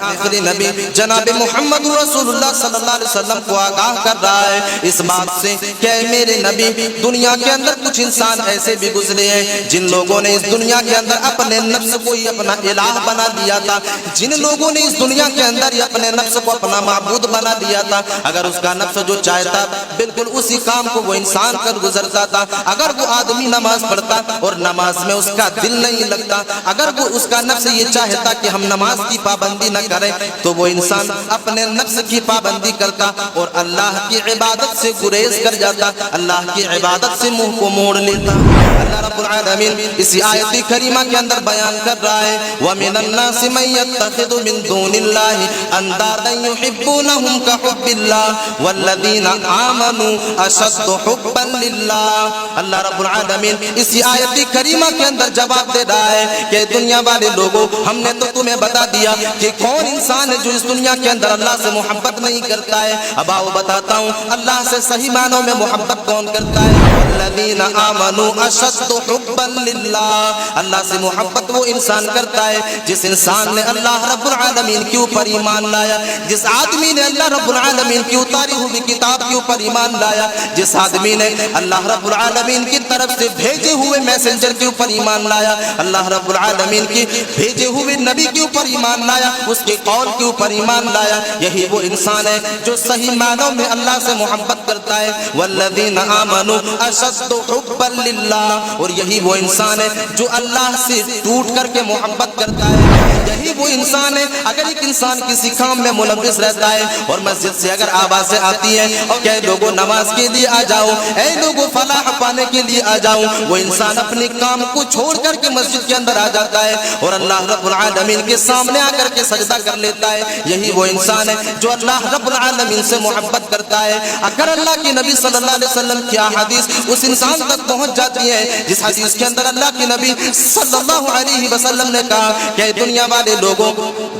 آخری نبی جناب محمد رسول اللہ صلی اللہ علیہ وسلم کو آگاہ کر رہا ہے اس بات سے کہ اے میرے نبی، دنیا کے اندر کچھ انسان ایسے بھی گزرے ہیں جن لوگوں نے اس دنیا کے اندر اپنے نفس کو ہی اپنا الہ بنا لیا تھا، جن لوگوں نے اس دنیا کے اندر ہی اپنے نفس کو اپنا معبود بنا لیا تھا۔ اگر اس کا نفس جو چاہتا بالکل اسی کام کو وہ انسان کر گزرتا تھا۔ اگر وہ آدمی نماز پڑھتا اور نماز میں اس کا دل نہیں لگتا، اگر وہ اس کا نفس یہ چاہتا کہ ہم نماز کی پابندی نہ کریں، تو وہ انسان اپنے نفس کی پابندی کرتا اور اللہ کی عبادت سے گریز کر جاتا، اللہ کی عبادت سے منہ کو موڑ لیتا۔ اللہ رب العالمین اسی آیت کریمہ کے اندر بیان کر رہا ہے وَمِنَ النَّاسِ مَن يَتَّخِذُ مِن دُونِ اللَّهِ أَندَادًا يُحِبُّونَهُمْ كَحُبِّ اللَّهِ وَالَّذِينَ آمَنُوا أَشَدُّ حُبًّا لِلَّهِ۔ اللہ رب العالمین اسی آیت کریمہ کے اندر جواب دے رہا ہے کہ دنیا والے لوگوں، ہم نے تو تمہیں بتا دیا کہ کون انسان ہے جو اس دنیا کے اندر اللہ سے محبت نہیں کرتا ہے۔ اب آؤ بتاتا ہوں اللہ سے صحیح معنوں میں محبت کون کرتا ہے۔ والذین آمنوا اشد حبا للہ، اللہ سے محبت وہ انسان کرتا ہے جس انسان نے اللہ رب العالمین کے اوپر ایمان لایا، جس آدمی نے اللہ رب العالمین کی اتاری ہوئی کتاب کے اوپر ایمان لایا، جس آدمی نے اللہ رب العالمین کی طرف سے بھیجے ہوئے میسنجر کے اوپر ایمان لایا، اللہ رب العالمین کی بھیجے ہوئے نبی کے اوپر ایمان لایا، اس کے قول کے اوپر ایمان لایا، یہی وہ انسان ہے جو صحیح معنوں میں اللہ سے محبت کرتا ہے۔ والذین آمنوا اشد حبا للہ، اور یہی وہ انسان ہے جو اللہ سے ٹوٹ کر کے محبت کرتا ہے۔ یہی وہ انسان ہے اگر ایک انسان کسی کام میں ملوث رہتا ہے اور مسجد سے اگر آوازیں آتی ہیں اور کہ لوگوں نماز کے لیے آ جاؤ، اے لوگوں فلاح پانے کے لیے آ جاؤ، وہ انسان اپنے کام کو چھوڑ کر کے مسجد کے اندر آ جاتا ہے اور اللہ رب العالمین کے سامنے آ کر کے سجدہ کر لیتا ہے۔ یہی وہ انسان ہے جو اللہ رب العالمین سے محبت کرتا ہے۔ اگر اللہ کے نبی صلی اللہ علیہ وسلم کی حدیث اس انسان تک پہنچ جاتی ہے جس حدیث کے اندر اللہ کے نبی صلی اللہ علیہ وسلم نے کہا کہ دنیا والے لوگوں،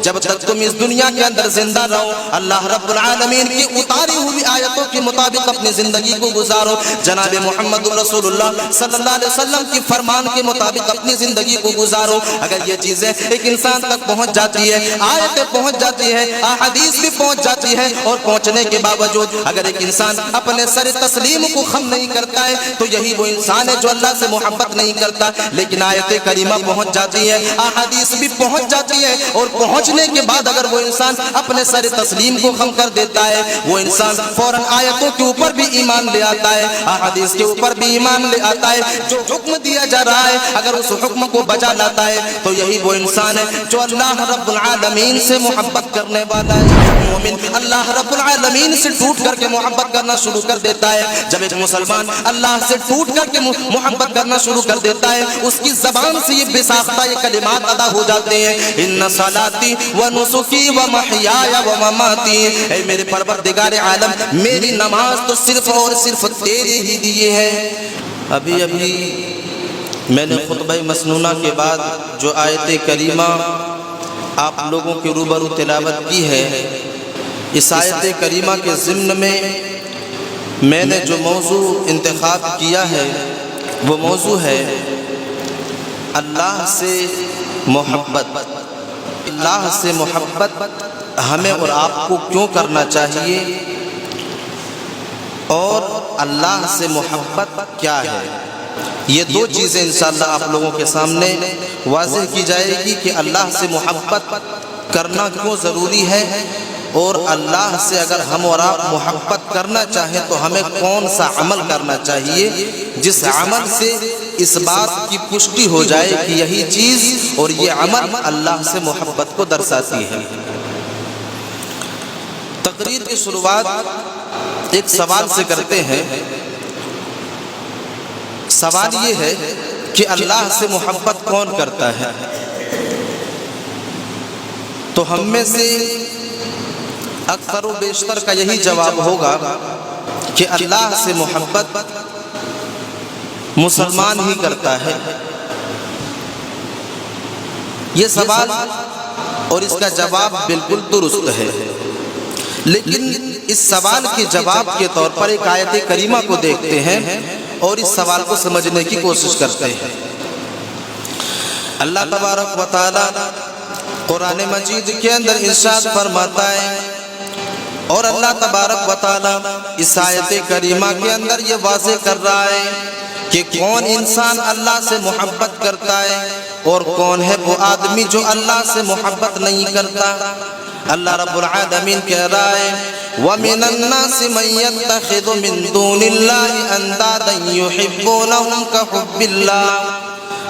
جب تک تم اس دنیا کے اندر زندہ رہو اللہ رب العالمین کی اتاری ہوئی آیتوں کے مطابق اپنی زندگی کو گزارو، جناب محمد رسول اللہ صلی اللہ علیہ وسلم کی فرمان کے مطابق اپنی زندگی کو گزارو۔ اگر یہ چیزیں ایک انسان تک پہنچ جاتی ہے، آیتیں پہنچ جاتی ہے، احادیث بھی پہنچ جاتی ہے، اور پہنچنے کے باوجود اگر ایک انسان اپنے سر تسلیم کو خم نہیں کرتا ہے تو یہی وہ انسان ہے جو اللہ سے محبت نہیں کرتا۔ لیکن آیت کریمہ پہنچ جاتی ہے، احادیث بھی پہنچ جاتی ہے، اور پہنچنے کے بعد اگر وہ انسان اپنے سر تسلیم کو خم کر دیتا ہے، وہ انسان فوراً آیتوں کے اوپر بھی ایمان لے آتا ہے، احادیث کے اوپر بھی ایمان لے آتا ہے، جو حکم دیا جا رہا ہے اگر اس حکم کو بجا لاتا ہے تو یہی وہ انسان ہے جو اللہ رب العالمین سے محبت کرنے والا ہے۔ مومن اللہ رب العالمین سے ٹوٹ کر کے محبت کرنا شروع کر دیتا ہے۔ جب ایک مسلمان اللہ سے ٹوٹ کر کے محبت کرنا شروع کر دیتا ہے، اس کی زبان سے یہ بے ساختہ یہ کلمات ادا ہو جاتے ہیں، ان صلاتی و نسکی و محیای و مماتی، اے میرے پروردگار عالم میری نماز تو صرف اور صرف تیرے ہی لیے ہے۔ ابھی میں نے خطبہ مسنونہ کے بعد جو آیت کریمہ آپ لوگوں کے روبرو تلاوت کی ہے، اس آیت کریمہ کے ضمن میں نے جو موضوع انتخاب کیا ہے وہ موضوع ہے اللہ سے محبت۔ اللہ سے محبت ہمیں اور آپ کو کیوں کرنا چاہیے، اور اللہ سے محبت کیا ہے، یہ دو چیزیں انشاءاللہ آپ لوگوں کے سامنے واضح کی جائے گی کہ اللہ سے محبت کرنا کیوں ضروری ہے، اور اللہ سے اگر ہم اور آپ محبت کرنا چاہیں تو ہمیں کون سا عمل کرنا چاہیے جس عمل سے اس بات کی پشٹی ہو جائے کہ یہی چیز اور یہ عمل اللہ سے محبت کو درساتی ہے۔ تقریر کی شروعات ایک سوال سے کرتے ہیں۔ سوال یہ ہے کہ اللہ سے محبت کون کرتا ہے؟ تو ہم میں سے اکثر و بیشتر کا یہی جواب ہوگا کہ اللہ سے محبت مسلمان ہی کرتا ہے۔ یہ سوال اور اس کا جواب بالکل درست ہے، لیکن اس سوال کے جواب کے طور پر ایک آیت کریمہ کو دیکھتے ہیں اور اس سوال کو سمجھنے کی کوشش کرتے ہیں۔ اللہ تبارک و تعالی قرآن مجید کے اندر ارشاد فرماتا ہے، اور اللہ تبارک و تعالی اس آیت کریمہ کے اندر یہ واضح کر رہا ہے کہ کون انسان اللہ سے محبت کرتا ہے اور کون ہے وہ آدمی جو اللہ سے محبت نہیں کرتا۔ اللہ رب العالمین کہہ رہا ہے وَمِنَ النَّاسِ مَن يَتَّخِذُ مِن دُونِ اللَّهِ أَندَادًا يُحِبُّونَهُمْ كَحُبِّ اللَّهِ۔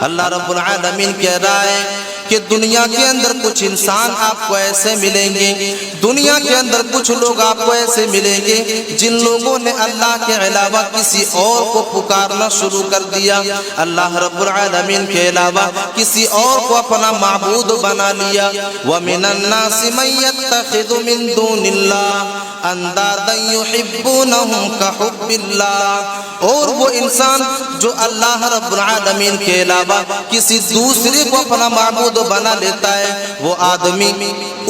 اللہ رب العالمین کہہ رہا ہے کہ دنیا کے اندر کچھ انسان آپ کو ایسے ملیں گے، دنیا کے اندر کچھ لوگ آپ کو ایسے ملیں گے جن لوگوں نے اللہ کے علاوہ کسی اور کو پکارنا شروع کر دیا، اللہ رب العالمین کے علاوہ کسی اور کو اپنا معبود بنا لیا۔ وَمِنَ النَّاسِ مَن يَتَّخِذُ مِن دُونِ اللَّهِ أَندَادًا يُحِبُّونَهُمْ كَحُبِّ اللَّهِ، اور وہ انسان جو اللہ رب العالمین کے علاوہ کسی دوسرے کو اپنا معبود بنا لیتا ہے، وہ آدمی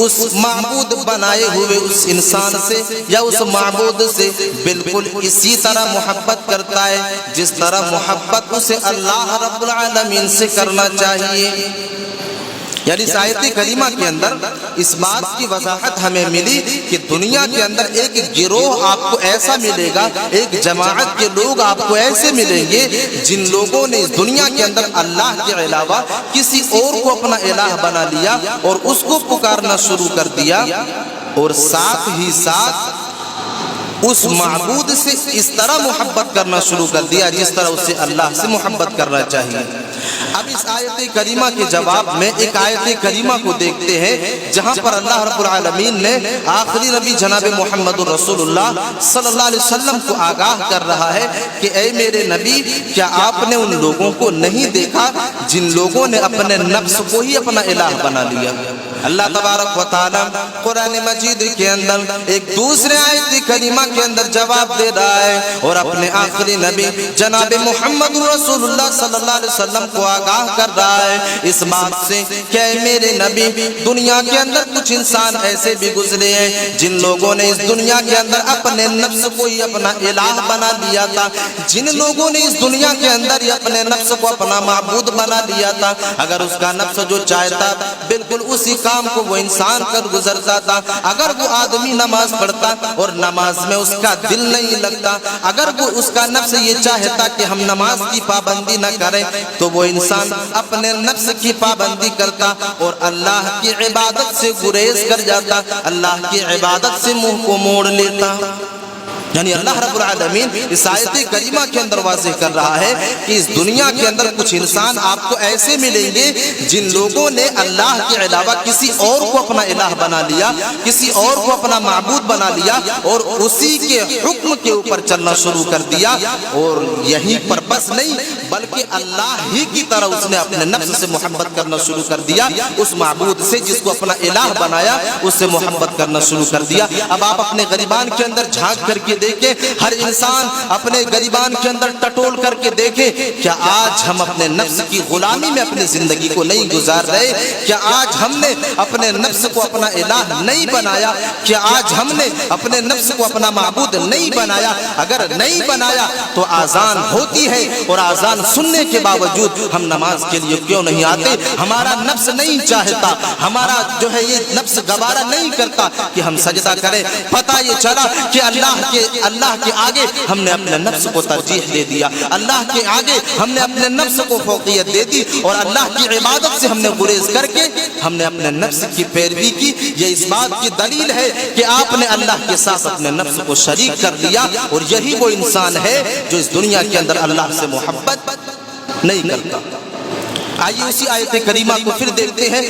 اس معبود بنائے ہوئے اس انسان سے یا اس معبود سے بالکل اسی طرح محبت کرتا ہے جس طرح محبت اسے اللہ رب العالمین سے کرنا چاہیے۔ یعنی اس آیت کریمہ کے اندر اس بات کی وضاحت ہمیں ملی کہ دنیا کے اندر ایک گروہ آپ کو ایسا ملے گا، ایک جماعت کے لوگ آپ کو ایسے ملیں گے جن لوگوں نے اس دنیا کے اندر اللہ کے علاوہ کسی اور کو اپنا الہ بنا لیا اور اس کو پکارنا شروع کر دیا، اور ساتھ ہی ساتھ اس معبود سے اس طرح محبت کرنا شروع کر دیا جس طرح اسے اللہ سے محبت کرنا چاہیے۔ اب اس آیت کریمہ کے جواب میں ایک آیت کریمہ کو دیکھتے ہیں جہاں پر اللہ رب العالمین نے آخری نبی جناب محمد رسول اللہ صلی اللہ علیہ وسلم کو آگاہ کر رہا ہے کہ اے میرے نبی، کیا آپ نے ان لوگوں کو نہیں دیکھا جن لوگوں نے اپنے نفس کو ہی اپنا الہ بنا لیا؟ اللہ تبارک و تعالی قرآن مجید کے اندر ایک دوسرے آیت کریمہ کے اندر جواب دے رہا ہے اور اپنے آخری نبی جناب محمد رسول اللہ صلی اللہ علیہ وسلم کو آگاہ کر رہا ہے اس بات سے کہ اے میرے نبی، دنیا کے اندر کچھ انسان ایسے بھی گزرے ہیں جن لوگوں نے اس دنیا کے اندر اپنے نفس کو ہی اپنا الہ بنا لیا تھا، جن لوگوں نے اس دنیا کے اندر ہی اپنے نفس کو اپنا معبود بنا لیا تھا۔ اگر اس کا نفس جو چاہتا بالکل اسی کام کو وہ انسان کر گزرتا تھا، اگر وہ آدمی نماز پڑھتا اور نماز میں اس کا دل نہیں لگتا، اگر وہ اس کا نفس یہ چاہتا کہ ہم نماز کی پابندی نہ کریں تو وہ انسان اپنے نفس کی پابندی کرتا اور اللہ کی عبادت سے گریز کر جاتا، اللہ کی عبادت سے منہ کو موڑ لیتا۔ یعنی اللہ رب العالمین اس آیت کریمہ کے اندر واضح کر رہا ہے کہ اس دنیا کے اندر کچھ انسان آپ کو ایسے ملیں گے جن لوگوں نے اللہ کے علاوہ کسی اور کو اپنا الہ بنا لیا، کسی اور کو اپنا معبود بنا لیا اور اسی کے حکم کے اوپر چلنا شروع کر دیا، اور یہیں پر بس نہیں بلکہ اللہ ہی کی طرح اس نے اپنے نفس سے محبت کرنا شروع کر دیا، اس معبود سے جس کو اپنا الہ بنایا اس سے محبت کرنا شروع کر دیا۔ اب آپ اپنے غریبان کے اندر جھانک کر کے دیکھیں، ہر انسان اپنے غریبان کے اندر ٹٹول کر کے دیکھیں، کیا آج ہم اپنے نفس کی غلامی میں اپنی زندگی کو نہیں گزار رہے؟ کیا آج ہم نے اپنے نفس کو اپنا الہ نہیں بنایا؟ کیا آج ہم نے اپنے نفس کو اپنا معبود نہیں بنایا؟ اگر نہیں بنایا تو آذان ہوتی ہے اور آذان سننے کے باوجود ہم نماز کے لیے کیوں نہیں آتے؟ ہمارا نفس نہیں چاہتا، ہمارا جو ہے یہ نفس گوارا نہیں کرتا کہ ہم سجدہ کریں۔ پتہ یہ چلا کہ اللہ کے آگے ہم نے اپنے نفس کو ترجیح دے دیا، اللہ کے آگے ہم نے اپنے نفس کو فوقیت دے دی، اور اللہ کی عبادت سے ہم نے گریز کر کے ہم نے اپنے نفس کی پیروی کی۔ یہ اس بات کی دلیل ہے کہ آپ نے اللہ کے ساتھ اپنے نفس کو شریک کر دیا، اور یہی وہ انسان ہے جو اس دنیا کے اندر اللہ سے محبت نہیں کرتا۔ آئیے اسی آیت کریمہ کو پھر دیکھتے ہیں۔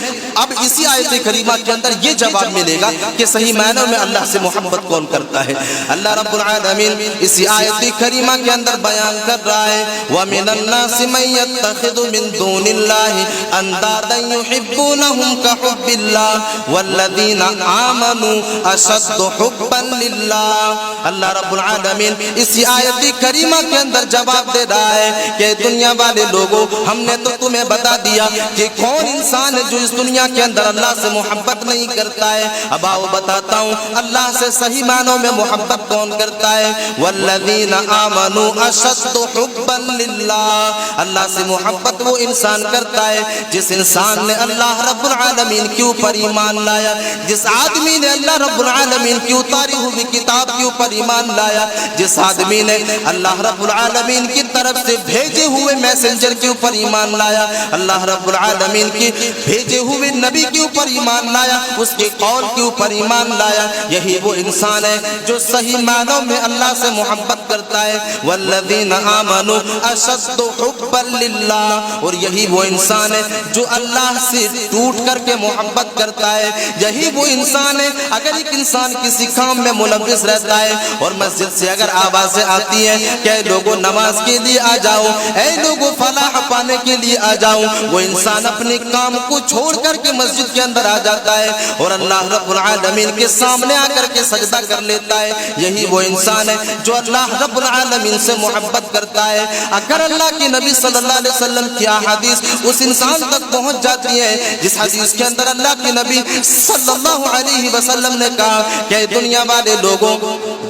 اب اسی آیت کریمہ کے اندر یہ جواب ملے گا کہ صحیح معنوں میں اللہ سے محبت کون کرتا ہے۔ اللہ رب العالمین اسی آیت کریمہ کے اندر بیان کر رہا ہے وَمِنَ النَّاسِ مَن يَتَّخِذُ مِن دُونِ اللَّهِ أَندَادًا يُحِبُّونَهُمْ كَحُبِّ اللَّهِ وَالَّذِينَ آمَنُوا أَشَدُّ حُبًّا لِلَّهِ۔ اللہ رب العالمین اسی آیت کریمہ کے اندر جواب دے رہا ہے کہ دنیا والے لوگوں، ہم نے تو تمہیں بتا بتا دیا کہ کون انسان ہے جو اس دنیا کے اندر اللہ سے محبت نہیں کرتا ہے۔ اب آؤ بتاتا ہوں اللہ سے صحیح معنوں میں محبت کون کرتا ہے۔ والذین آمنوا اشد حبا للہ، اللہ سے محبت وہ انسان کرتا ہے جس انسان نے اللہ رب العالمین کے اوپر ایمان لایا، جس آدمی نے اللہ رب العالمین کی اتاری ہوئی کتاب کے اوپر ایمان لایا، جس آدمی نے اللہ رب العالمین کی طرف سے بھیجے ہوئے میسنجر کے اوپر ایمان لایا، اللہ رب العالمین کی بھیجے ہوئے نبی کے اوپر ایمان لایا، اس کے قول کے اوپر ایمان لایا، یہی وہ انسان ہے جو صحیح معنوں میں اللہ سے محبت کرتا ہے۔ والذین آمنوا اشد حبا للہ، اور یہی وہ انسان ہے جو اللہ سے ٹوٹ کر کے محبت کرتا ہے۔ یہی وہ انسان ہے اگر ایک انسان کسی کام میں ملوث رہتا ہے اور مسجد سے اگر آوازیں آتی ہیں کہ اے لوگوں نماز کے لیے آ جاؤ، اے لوگوں فلاح پانے کے لیے آ جاؤ، وہ انسان اپنے کام کو چھوڑ کر کے مسجد کے اندر آ جاتا ہے اور اللہ رب العالمین کے سامنے آ کر کے سجدہ کر لیتا ہے۔ یہی وہ انسان ہے جو اللہ رب العالمین سے محبت کرتا ہے۔ اگر اللہ کے نبی صلی اللہ علیہ وسلم کی احادیث اس انسان تک پہنچ جاتی ہے جس حدیث کے اندر اللہ کے نبی صلی اللہ علیہ وسلم نے کہا کہ دنیا والے لوگوں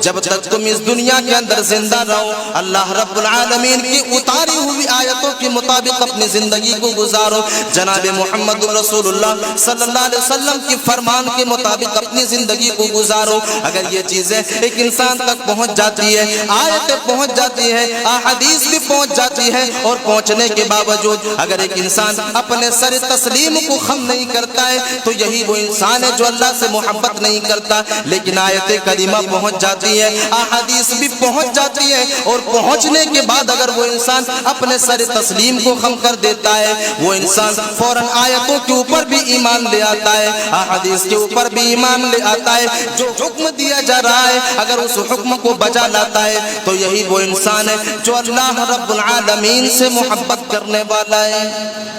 جب تک تم اس دنیا کے اندر زندہ رہو اللہ رب العالمین کی اتاری ہوئی آیتوں کے مطابق اپنی زندگی کو گزارو، جناب محمد رسول اللہ صلی اللہ علیہ وسلم کی فرمان کے مطابق اپنی زندگی کو گزارو۔ اگر یہ چیزیں ایک انسان تک پہنچ جاتی ہے، آیتیں پہنچ جاتی ہے، احادیث بھی پہنچ جاتی ہے، اور پہنچنے کے باوجود اگر ایک انسان اپنے سر تسلیم کو خم نہیں کرتا ہے تو یہی وہ انسان ہے جو اللہ سے محبت نہیں کرتا۔ لیکن آیت کریمہ پہنچ جاتی ہے، احادیث بھی پہنچ جاتی ہے، اور پہنچنے کے بعد اگر وہ انسان اپنے سر تسلیم کو خم کر دیتا ہے وہ انسان فوراً آیتوں کے اوپر بھی ایمان لے آتا ہے، احادیث کے اوپر بھی ایمان لے آتا ہے، جو حکم دیا جا رہا ہے اگر اس حکم کو بجا لاتا ہے تو یہی وہ انسان ہے جو اللہ رب العالمین سے محبت کرنے والا ہے۔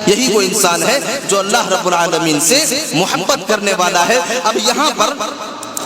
یہی وہ انسان ہے جو اللہ رب العالمین سے محبت کرنے والا ہے۔ اب یہاں پر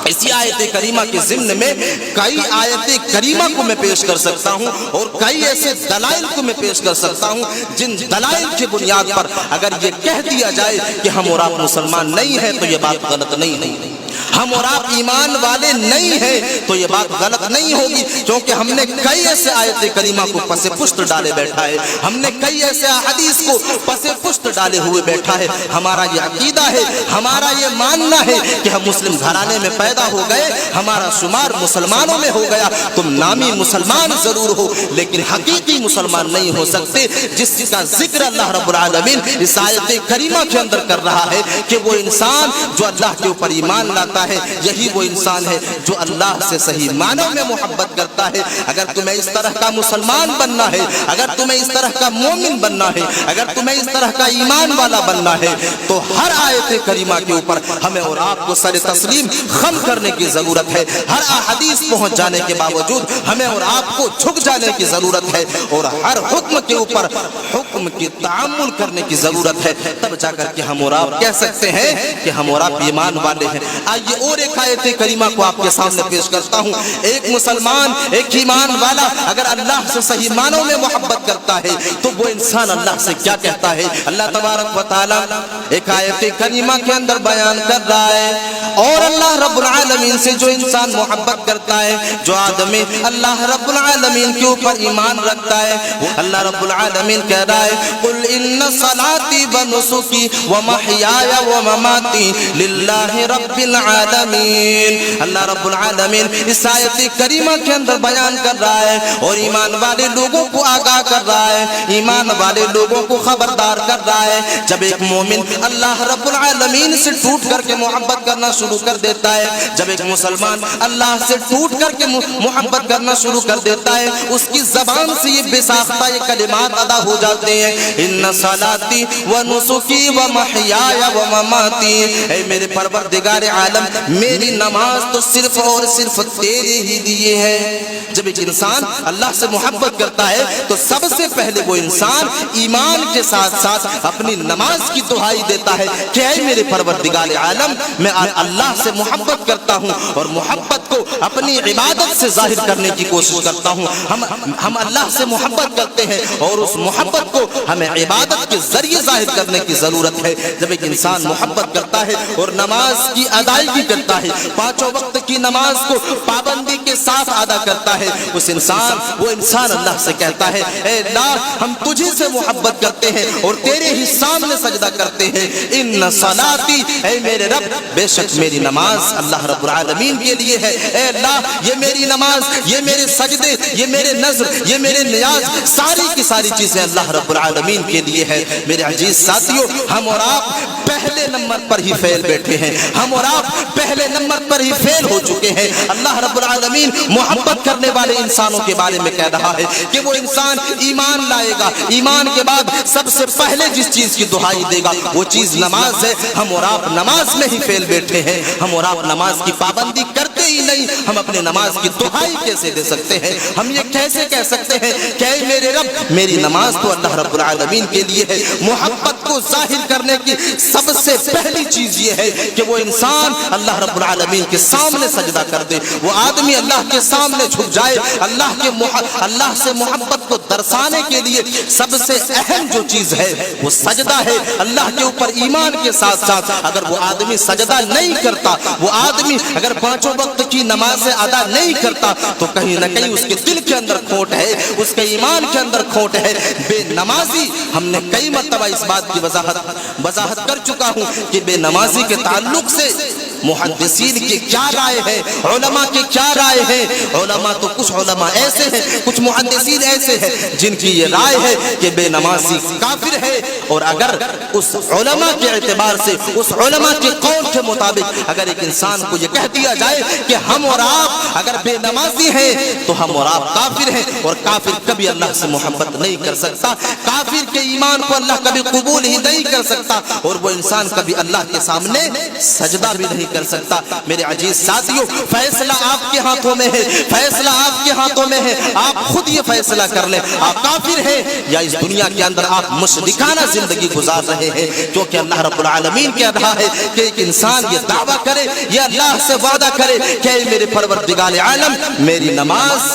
اسی آیت کریمہ کے ضمن میں کئی آیت کریمہ کو میں پیش کر سکتا ہوں اور کئی ایسے دلائل کو میں پیش کر سکتا ہوں جن دلائل کی بنیاد پر اگر یہ کہہ دیا جائے کہ ہم اور آپ مسلمان نہیں ہیں تو یہ بات غلط نہیں ہے، ہم اور آپ ایمان والے نہیں ہیں تو یہ بات غلط نہیں ہوگی، کیونکہ ہم نے کئی ایسے آیت کریمہ کو پس پشت ڈالے بیٹھا ہے، ہم نے کئی ایسے حدیث کو پس پشت ڈالے ہوئے بیٹھا ہے۔ ہمارا یہ عقیدہ ہے، ہمارا یہ ماننا ہے کہ ہم مسلم گھرانے میں پیدا ہو گئے، ہمارا شمار مسلمانوں میں ہو گیا، تم نامی مسلمان ضرور ہو لیکن حقیقی مسلمان نہیں ہو سکتے، جس کا ذکر اللہ رب العالمین اس آیت کریمہ کے اندر کر رہا ہے کہ وہ انسان جو اللہ کے اوپر ایمان لاتا ہے یہی وہ انسان ہے جو اللہ سے صحیح معنوں میں محبت کرتا ہے۔ اگر تمہیں اس طرح کا مسلمان بننا ہے، اگر تمہیں اس طرح کا مومن بننا ہے، اگر تمہیں اس طرح کا ایمان والا بننا ہے تو ہر آیت کریمہ کے اوپر ہمیں اور آپ کو سر تسلیم خم کرنے کی ضرورت ہے، ہر احادیث پہنچ جانے کے باوجود ہمیں اور آپ کو جھک جانے کی ضرورت ہے، اور ہر حکم کے اوپر حکم کی تعامل کرنے کی ضرورت ہے، تب جا کر کے ہم اور آپ کہہ سکتے ہیں کہ ہم اور آپ ایمان والے ہیں۔ آئیے اور ایک آیت کریمہ کو آپ کے سامنے پیش کرتا ہوں۔ ایک مسلمان، ایک ایمان والا اگر اللہ سے صحیح معنوں میں محبت کرتا ہے تو وہ انسان اللہ سے کیا کہتا ہے۔ اللہ تبارک و تعالی ایک آیت کریمہ کے اندر بیان کر رہا ہے، اور اللہ رب العالمین سے جو انسان محبت کرتا ہے، جو آدمی اللہ رب العالمین کے اوپر ایمان رکھتا ہے، اللہ رب العالمین کہہ رہا ہے قل ان صلاتي ونسكي ومحياي ومماتي لله رب العالمین۔ اللہ رب العالمین اس آیت کریمہ کے اندر بیان کر رہا ہے اور ایمان والے لوگوں کو آگاہ کر رہا ہے، ایمان والے لوگوں کو خبردار کر رہا ہے۔ جب ایک مومن اللہ رب العالمین سے ٹوٹ کر کے محبت کرنا شروع کر دیتا ہے، جب ایک مسلمان اللہ سے ٹوٹ کر کے محبت کرنا شروع کر دیتا ہے، اس کی زبان سے یہ بے ساختہ یہ کلمات ادا ہو جاتے ہیں، ان صلاتی و نسکی و محیایا و مماتی، اے میرے پروردگار عالم میری نماز تو صرف اور صرف تیرے ہی لیے ہے۔ جب ایک انسان اللہ سے محبت کرتا ہے تو سب سے پہلے وہ انسان ایمان کے ساتھ ساتھ اپنی نماز کی دہائی دیتا ہے کہ اے میرے پروردگار عالم میں اللہ سے محبت کرتا ہوں اور محبت کو اپنی عبادت سے ظاہر کرنے کی کوشش کرتا ہوں۔ ہم اللہ سے محبت کرتے ہیں اور اس محبت کو ہمیں عبادت کے ذریعے ظاہر کرنے کی ضرورت ہے۔ جب ایک انسان محبت کرتا ہے اور نماز کی ادائیگی کرتا ہے، پانچوں وقت کی نماز کو پابندی کے ساتھ ادا کرتا ہے، وہ انسان اللہ سے کہتا ہے اے اللہ ہم تجھے سے محبت کرتے ہیں اور تیرے ہی سامنے سجدہ کرتے ہیں۔ ان صلاتی، اے میرے رب بے شک میری نماز اللہ رب العالمین کے لیے ہے۔ اے اللہ یہ میری نماز، یہ میرے سجدے، یہ میرے نذر، یہ میرے نیاز، ساری کی ساری چیزیں اللہ رب العالمین کے لیے ہے۔ میرے عزیز ساتھیوں، ہم اور آپ پہلے نمبر پر ہی فیل بیٹھے ہیں، ہم اور آپ پہلے نمبر پر ہی فیل ہو چکے ہیں۔ اللہ رب العالمین محبت کرنے والے انسانوں کے بارے میں کہہ رہا ہے کہ وہ انسان ایمان لائے گا، ایمان کے بعد سب سے پہلے جس چیز کی دہائی دے گا وہ چیز نماز ہے۔ ہم اور آپ نماز میں ہی فیل بیٹھے ہیں، ہم اور آپ نماز کی پابندی کرتے ہی نہیں، ہم اپنے نماز کی دہائی کیسے دے سکتے ہیں؟ ہم یہ کیسے کہہ سکتے ہیں کہ اے میرے رب میری نماز تو اللہ رب العالمین کے لیے ہے؟ محبت کو ظاہر کرنے کی سب سے پہلی چیز یہ ہے کہ وہ انسان اللہ رب العالمین کے سامنے سجدہ کر دے، وہ آدمی اللہ کے سامنے جھک جائے۔ اللہ سے محبت کو درسانے کے لیے سب سے اہم جو چیز ہے وہ سجدہ ہے۔ اللہ کے اوپر ایمان کے ساتھ ساتھ اگر وہ آدمی سجدہ نہیں کرتا، وہ آدمی اگر پانچوں وقت کی نمازیں ادا نہیں کرتا تو کہیں نہ کہیں اس کے دل کے اندر کھوٹ ہے، اس کے ایمان کے اندر کھوٹ ہے۔ بے نمازی، ہم نے کئی مرتبہ اس بات کی وضاحت کر چکا ہوں کہ بے نمازی کے تعلق سے محدثین کی کیا رائے ہے، علماء کی کیا رائے ہے۔ علماء تو کچھ علماء ایسے ہیں، کچھ محدثین ایسے ہیں جن کی یہ رائے ہے کہ بے نمازی کافر ہے، اور اگر اس علماء کے اعتبار سے، اس علماء کے قول کے مطابق اگر ایک انسان کو یہ کہہ دیا جائے کہ ہم اور آپ اگر بے نمازی ہیں تو ہم اور آپ کافر ہیں، اور کافر کبھی اللہ سے محبت نہیں کر سکتا، کافر کے ایمان کو اللہ کبھی قبول ہی نہیں کر سکتا، اور وہ انسان کبھی اللہ کے سامنے سجدہ بھی نہیں کر سکتا۔ میرے عزیز ساتھیوں، فیصلہ آپ کے ہاتھوں میں ہے، فیصلہ آپ کے ہاتھوں میں ہے، آپ خود یہ فیصلہ کر لیں آپ کافر ہیں یا اس دنیا کے اندر آپ مشرکانہ زندگی گزار رہے ہیں، کیونکہ اللہ رب العالمین کہہ رہا ہے کہ ایک انسان یہ دعویٰ کرے، یہ اللہ سے وعدہ کرے کہ اے میرے پروردگار عالم میری نماز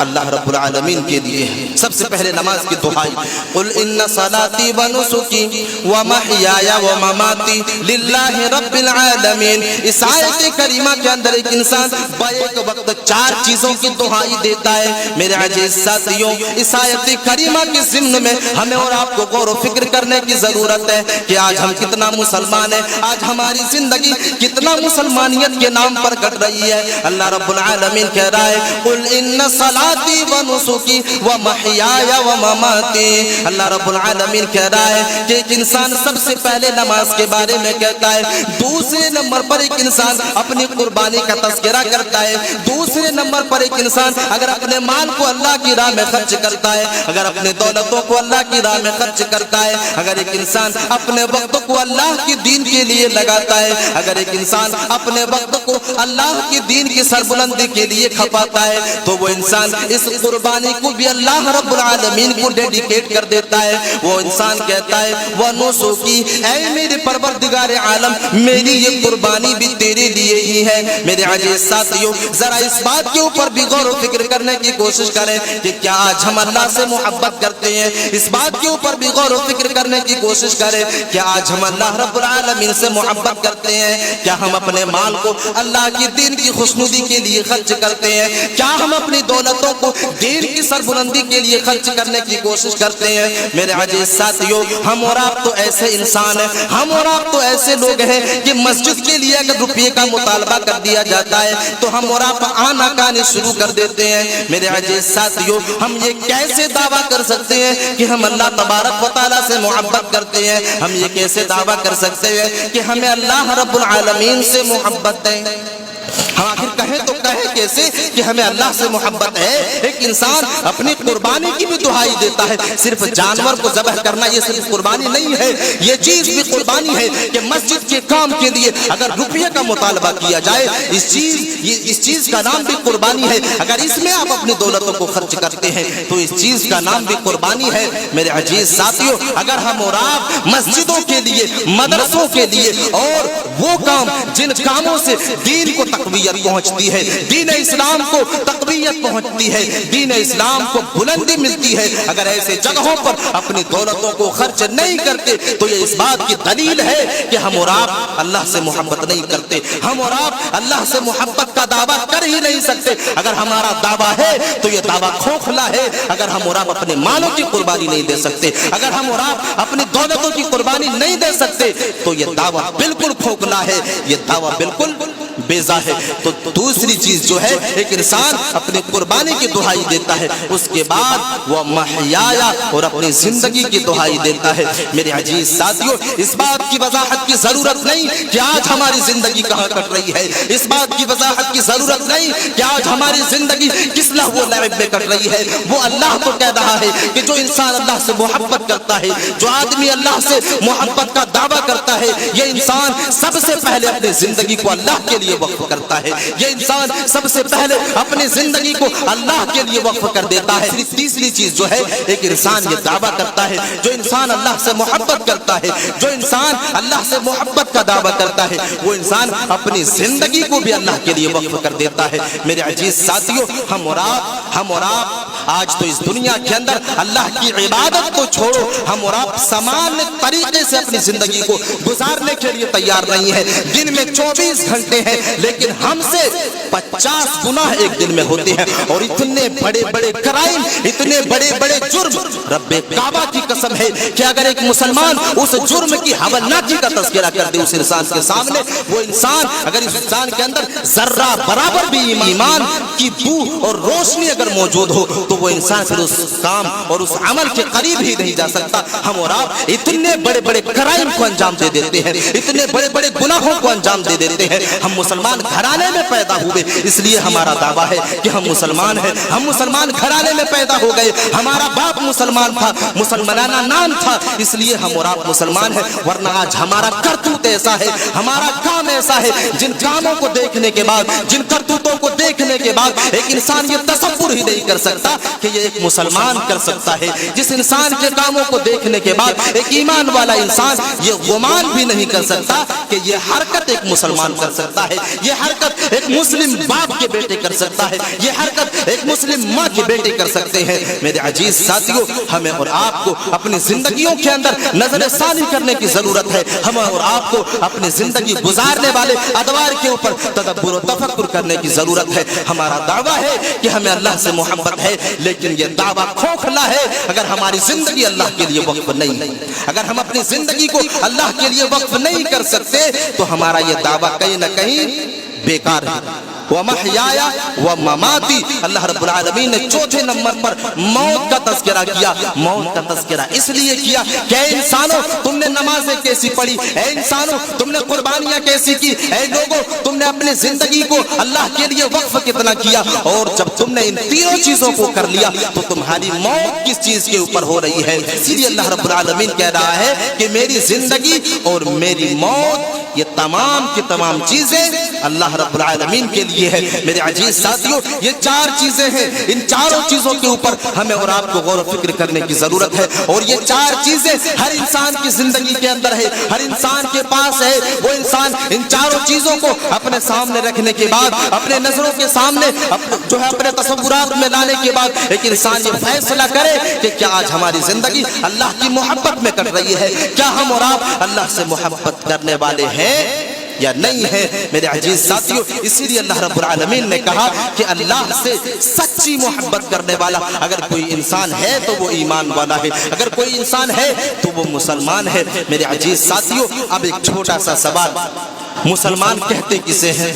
اللہ رب العالمین کے لیے ہے۔ سب سے پہلے نماز کی دعائی، قل ان صلاتی و نسکی و محیای و مماتی للہ رب العالمین۔ اس آیت کریمہ کے اندر ایک انسان بیک وقت 4 چیزوں کی دعائی دیتا ہے۔ میرے عزیز ساتھیوں، اس آیت کریمہ کے ضمن میں ہمیں اور آپ کو غور و فکر کرنے کی ضرورت ہے کہ آج ہم کتنا مسلمان ہیں، آج ہماری زندگی کتنا مسلمانیت کے نام پر کٹ رہی ہے۔ اللہ رب العالمین کہہ رہا ہے قل ان صلاتی و نسکی و محیای و مماتی۔ اللہ رب العالمین کہہ رہا ہے کہ ایک انسان سب سے پہلے نماز کے بارے میں کہتا ہے، دوسرے نمبر پر ایک انسان اپنی قربانی کا تذکرہ کرتا ہے، دوسرے نمبر پر ایک انسان اگر اپنے مال کو اللہ کی راہ میں خرچ کرتا ہے، اگر اپنے دولتوں کو اللہ کی راہ میں خرچ کرتا ہے، اگر ایک انسان اپنے وقت کو اللہ کی دین کے لیے لگاتا ہے، اگر ایک انسان اپنے وقت کو اللہ کی دین کی سربلندی کے لیے کھپاتا ہے، تو وہ انسان اس قربانی کو بھی اللہ رب العالمین کو ڈیڈیکیٹ کر دیتا ہے۔ وہ انسان کہتا ہے وَنُسُكِي، اے میرے پروردگار عالم میری یہ قربانی بھی تیرے لیے ہی ہے۔ میرے عزیز ساتھیوں، ذرا اس بات کے اوپر بھی غور و فکر کرنے کی کوشش کریں کہ کیا آج ہم اللہ سے محبت کرتے ہیں؟ اس بات کے اوپر بھی غور و فکر کرنے کی کوشش کریں کہ آج ہم اللہ رب العالمین سے محبت کرتے ہیں؟ کیا ہم اپنے مال کو اللہ کی دین کی خوشنودی کے لیے خرچ کرتے ہیں؟ کیا ہم اپنی دولتوں کو دین کی سربلندی کے لیے خرچ کرنے کی کوشش کرتے ہیں؟ میرے عزیز ساتھیوں، ہم اور آپ تو ایسے انسان ہیں، ہم اور آپ تو ایسے لوگ ہیں کہ مسجد کے لیے اگر روپے کا مطالبہ کر دیا جاتا ہے تو ہم اور آپ آنا کانے شروع کر دیتے ہیں۔ میرے عزیز ساتھیوں، ہم یہ کیسے دعویٰ کر سکتے ہیں کہ ہم اللہ تبارک و تعالیٰ سے محبت کرتے ہیں؟ ہم یہ کیسے دعویٰ کر سکتے ہیں کہ ہمیں اللہ رب العالمین سے محبت ہے؟ ہم آخر کہیں تو کہیں کیسے کہ ہمیں اللہ سے محبت ہے؟ ایک انسان اپنی قربانی کی بھی دہائی دیتا ہے۔ صرف جانور کو ذبح کرنا یہ صرف قربانی نہیں ہے، یہ چیز بھی قربانی ہے کہ مسجد کے کام کے لیے اگر روپیے کا مطالبہ کیا جائے، اس چیز کا نام بھی قربانی ہے۔ اگر اس میں آپ اپنی دولتوں کو خرچ کرتے ہیں تو اس چیز کا نام بھی قربانی ہے۔ میرے عزیز ساتھیوں، اگر ہم اور آپ مسجدوں کے لیے، مدرسوں کے لیے اور وہ کام جن کاموں سے دین کو تقویت پہنچتی پہنچتی ہے, دین اسلام کو تقویت پہنچتی ہے, دین اسلام کو بلندی ملتی ہے. اگر ایسے جگہوں پر اپنی دولتوں کو خرچ نہیں کرتے تو یہ اس بات کی دلیل ہے کہ ہم اور آپ اللہ سے محبت نہیں کرتے, ہم اور آپ اللہ سے محبت کا دعویٰ کر ہی نہیں سکتے. اگر ہمارا دعویٰ ہے تو یہ دعویٰ کھوکھلا ہے. اگر ہم اور آپ اپنے مالوں کی قربانی نہیں دے سکتے, اگر ہم اور آپ اپنی دولتوں کی قربانی نہیں دے سکتے تو یہ دعویٰ بالکل کھوکھلا ہے, یہ دعویٰ بالکل بیزا ہے. تو دوسری چیز جو ہے, ایک انسان اپنی قربانی کی دہائی دیتا ہے, اس کے بعد وہ محیایا اور اپنی زندگی کی دہائی دیتا ہے. میرے عزیز ساتھیوں, اس بات کی وضاحت کی ضرورت نہیں کہ آج ہماری زندگی کہاں کٹ رہی ہے, اس بات کی وضاحت کی ضرورت نہیں کہ آج ہماری زندگی کس لہو و لعب میں کٹ رہی ہے. وہ اللہ تو کہہ رہا ہے کہ جو انسان اللہ سے محبت کرتا ہے, جو آدمی اللہ سے محبت کا دعویٰ کرتا ہے, یہ انسان سب سے پہلے اپنی زندگی کو اللہ کے لیے وقف کرتا ہے, یہ انسان سب سے پہلے اپنی زندگی کو اللہ کے لیے وقف کر دیتا ہے. تیسری چیز جو ہے, ایک انسان یہ دعویٰ کرتا ہے, جو انسان اللہ سے محبت کرتا ہے, جو انسان اللہ سے محبت کا دعویٰ کرتا ہے, وہ انسان اپنی زندگی کو بھی اللہ کے لیے وقف کر دیتا ہے. میرے عزیز ساتھیوں, ہم اور آپ آج تو اس دنیا کے اندر اللہ کی عبادت کو چھوڑو, ہم اور آپ سامان طریقے سے اپنی زندگی کو گزارنے کے لیے تیار نہیں ہے. دن میں 24 گھنٹے ہیں, لیکن ہم سے 50 گناہ ایک دن میں ہوتے ہیں, اور اتنے بڑے بڑے کرائم, اتنے بڑے بڑے جرم. رب کعبہ کی قسم ہے کہ اگر ایک مسلمان اس جرم کی ہولناکی کا تذکرہ کر دے اس انسان کے سامنے, وہ انسان اگر اس انسان کے اندر ذرہ برابر بھی ایمان کی بو اور روشنی اگر موجود ہو تو وہ انسان پھر اس کام اور اس عمل کے قریب ہی نہیں جا سکتا. ہم اور آپ اتنے بڑے بڑے کرائم کو انجام دے دیتے ہیں, اتنے بڑے بڑے گناہوں کو انجام دے دیتے ہیں. ہم مسلمان گھرانے میں پیدا ہوئے, اس لیے ہمارا دعویٰ ہے کہ ہم مسلمان ہیں. ہم مسلمان گھرانے میں پیدا ہو گئے, ہمارا باپ مسلمان تھا, مسلمانانہ نام تھا, اس لیے ہم اور آپ مسلمان ہیں. ورنہ آج ہمارا کرتوت ایسا ہے, ہمارا کام ایسا ہے, جن کاموں کو دیکھنے کے بعد, جن کرتوتوں کو دیکھنے کے بعد ایک انسان یہ تصور ہی نہیں کر سکتا کہ یہ ایک مسلمان کر سکتا ہے. جس انسان کے کاموں کو دیکھنے کے بعد ایک ایمان والا انسان یہ گمان بھی نہیں کر سکتا کہ یہ حرکت ایک مسلمان کر سکتا ہے, یہ حرکت ایک مسلم باپ کے بیٹے کر سکتا ہے, یہ حرکت ایک مسلم ماں کے بیٹے کر سکتے ہیں. میرے عزیز ساتھیوں, ہمیں اور آپ کو اپنی زندگیوں کے اندر نظر ثانی کرنے کی ضرورت ہے. ہمیں اور آپ کو اپنی زندگی گزارنے والے ادوار کے اوپر تدبر و تفکر کرنے کی ضرورت ہے. ہمارا دعویٰ ہے کہ ہمیں اللہ سے محبت ہے, لیکن یہ دعویٰ کھوکھلا ہے اگر ہماری زندگی اللہ کے لیے وقف نہیں. اگر ہم اپنی زندگی کو اللہ کے لیے وقف نہیں کر سکتے تو ہمارا یہ دعویٰ کہیں نہ کہیں بیکار ہے. وَمَحْيَايَ وَمَمَاتِي, اللہ رب العالمین نے چوتھے نمبر پر موت کا تذکرہ کیا. موت کا تذکرہ اس لیے کیا کہ اے انسانوں تم نے نمازیں کیسی پڑھی, اے انسانوں تم نے قربانیاں کیسی کی, اے لوگوں تم نے اپنی زندگی کو اللہ کے لیے وقف کتنا کیا, اور جب تم نے ان تینوں چیزوں کو کر لیا تو تمہاری موت کس چیز کے اوپر ہو رہی ہے. اسی لیے اللہ رب العالمین کہہ رہا ہے کہ میری زندگی اور میری موت, یہ تمام کی تمام چیزیں اللہ رب العالمین کے لیے ہے. میرے عزیز ساتھیوں, یہ 4 چیزیں ہیں, ان چاروں چیزوں کے اوپر ہمیں اور آپ کو غور و فکر کرنے کی ضرورت ہے. اور یہ 4 چیزیں ہر انسان کی زندگی کے اندر ہے, ہر انسان کے پاس ہے. وہ انسان ان چاروں چیزوں کو اپنے سامنے رکھنے کے بعد, اپنے نظروں کے سامنے جو ہے اپنے تصورات میں لانے کے بعد ایک انسان یہ فیصلہ کرے کہ کیا آج ہماری زندگی اللہ کی محبت میں کٹ رہی ہے, کیا ہم اور آپ اللہ سے محبت کرنے والے ہیں یا نہیں ہے. میرے عزیز ساتھیوں, اسی لیے اللہ رب العالمین نے کہا کہ اللہ سے سچی محبت کرنے والا اگر کوئی انسان ہے تو وہ ایمان والا ہے, اگر کوئی انسان ہے تو وہ مسلمان ہے. میرے عزیز ساتھیوں, اب ایک چھوٹا سا سوال, مسلمان کہتے کسے ہیں؟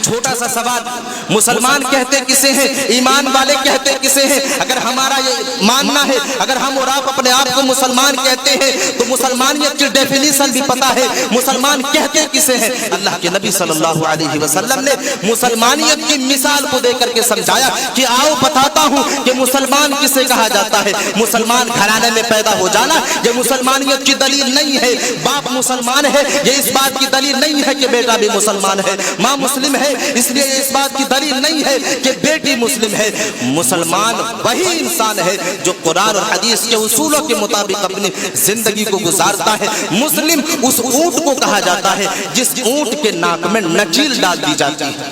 چھوٹا سا سوال, مسلمان کہتے کسے ہیں, ایمان والے کہتے کسے ہیں؟ اگر ہمارا یہ ماننا ہے, اگر ہم اور آپ اپنے آپ کو مسلمان کہتے ہیں تو مسلمانیت کی ڈیفینیشن بھی پتا ہے, مسلمان کہتے کسے ہیں. اللہ کے نبی صلی اللہ علیہ وسلم نے مسلمانیت کی مثال کو دے کر کے سمجھایا کہ آؤ بتاتا ہوں کہ مسلمان کسے کہا جاتا ہے. مسلمان گھرانے میں پیدا ہو جانا یہ مسلمانیت کی دلیل نہیں ہے. باپ مسلمان ہے یہ اس بات کی دلیل نہیں ہے کہ بیٹا بھی مسلمان ہے. ماں مسلم ہے اس لیے اس بات کی دلیل نہیں ہے کہ بیٹی مسلم ہے. مسلمان وہی انسان ہے جو قرآن اور حدیث کے اصولوں کے مطابق اپنی زندگی کو گزارتا ہے. مسلم اس اونٹ کو کہا جاتا ہے جس اونٹ کے ناک میں نکیل ڈال دی جاتی ہے.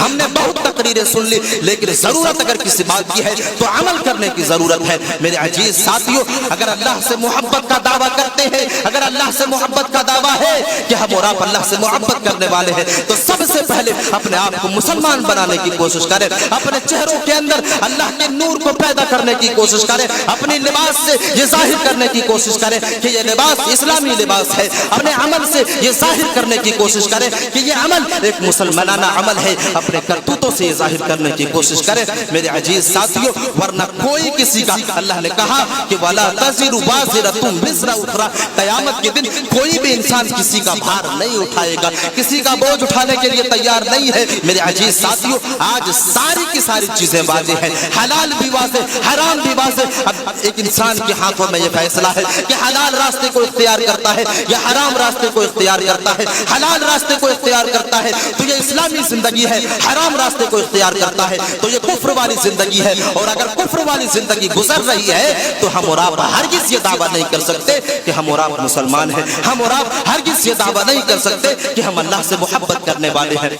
ہم نے بہت تقریریں سن لی، لیکن ضرورت اگر کسی بات کی ہے تو عمل کرنے کی ضرورت ہے۔ میرے عزیز ساتھیوں، اگر اللہ سے محبت کا دعویٰ کرتے ہیں، اگر اللہ سے محبت کا دعویٰ ہے کہ ہم اور آپ اللہ سے محبت کرنے والے ہیں، تو سب سے پہلے اپنے آپ کو مسلمان بنانے کی کوشش کریں، اپنے چہروں کے اندر اللہ کے نور کو پیدا کرنے کی کوشش کریں، اپنی لباس سے یہ ظاہر کرنے کی کوشش کریں کہ یہ لباس اسلامی لباس ہے، اپنے عمل سے یہ ظاہر کرنے کی کوشش کریں کہ یہ عمل ایک مسلمانانہ عمل ہے، اپنے کرتوتوں سے یہ ظاہر کرنے کی کوشش کریں میرے عزیز ساتھیوں، ورنہ کوئی کسی کا، اللہ نے کہا کہ وَلَا تَزِرُ وَازِرَةٌ وِزْرَ أُخْرَىٰ، قیامت کے دن کوئی بھی انسان کسی کا بھار نہیں اٹھائے گا، کسی کا بوجھ اٹھانے کے لیے تیار نہیں ہے میرے عزیز ساتھیوں۔ آج ساری کی ساری چیزیں واضح ہیں، حلال بھی واضح، حرام بھی واضح۔ اب ایک انسان کے ہاتھوں میں یہ فیصلہ ہے کہ حلال راستے کو اختیار کرتا ہے یا حرام راستے کو اختیار کرتا ہے۔ حلال راستے کو اختیار کرتا ہے تو یہ اسلامی زندگی ہے، حرام راستے کو اختیار کرتا ہے تو یہ کفر والی زندگی ہے، اور اگر کفر والی زندگی گزر رہی ہے تو ہم اور آپ ہرگز یہ دعویٰ نہیں کر سکتے کہ ہم اور آپ مسلمان ہیں، ہم اور آپ ہرگز یہ دعویٰ نہیں کر سکتے کہ ہم اللہ سے محبت کرنے والے ہیں۔